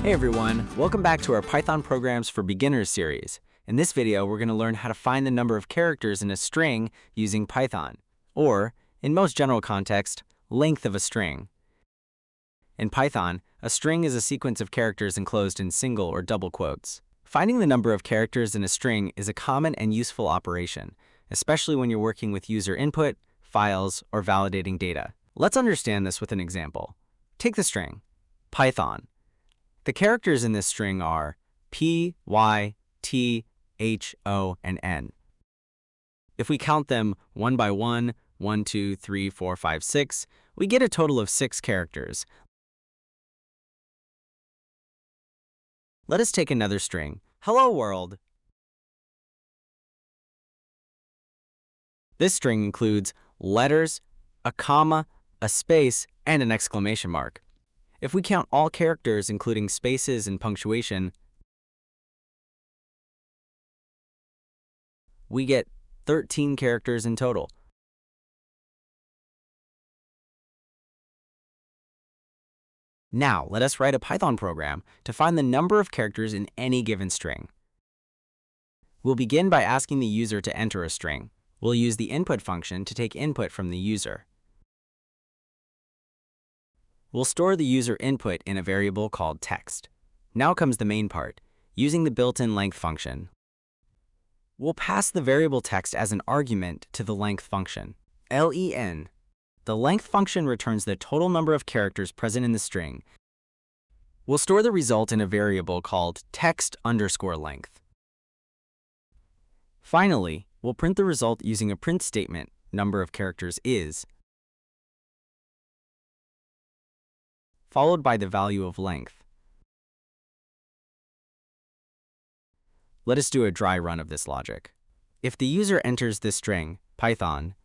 Hey everyone, welcome back to our Python Programs for Beginners series. In this video, we're going to learn how to find the number of characters in a string using Python, or, in most general context, length of a string. In Python, a string is a sequence of characters enclosed in single or double quotes. Finding the number of characters in a string is a common and useful operation, especially when you're working with user input, files, or validating data. Let's understand this with an example. Take the string, Python. The characters in this string are P, Y, T, H, O, and N. If we count them one by one, 1, 2, 3, 4, 5, 6, we get a total of 6 characters. Let us take another string, Hello World. This string includes letters, a comma, a space, and an exclamation mark. If we count all characters, including spaces and punctuation, we get 13 characters in total. Now, let us write a Python program to find the number of characters in any given string. We'll begin by asking the user to enter a string. We'll use the input function to take input from the user. We'll store the user input in a variable called text. Now comes the main part, using the built-in length function. We'll pass the variable text as an argument to the length function, len. The length function returns the total number of characters present in the string. We'll store the result in a variable called text_length. Finally, we'll print the result using a print statement, number of characters is, followed by the value of length. Let us do a dry run of this logic. If the user enters this string, Python,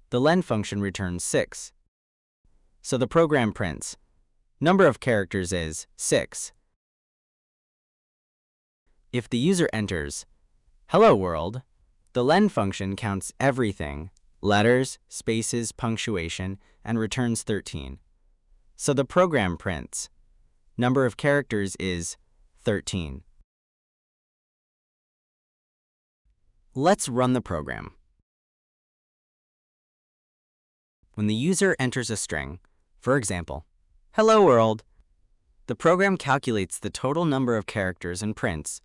the len function returns 6. So the program prints, number of characters is 6. If the user enters, Hello World, the len function counts everything, letters, spaces, punctuation, and returns 13. So the program prints, number of characters is 13. Let's run the program. When the user enters a string, for example, Hello World, the program calculates the total number of characters and prints,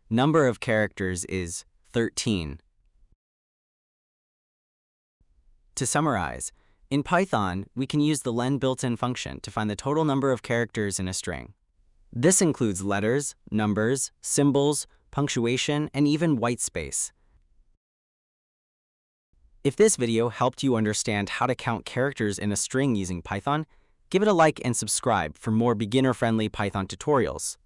number of characters is 13. To summarize, in Python, we can use the len built-in function to find the total number of characters in a string. This includes letters, numbers, symbols, punctuation, and even whitespace. If this video helped you understand how to count characters in a string using Python, give it a like and subscribe for more beginner-friendly Python tutorials.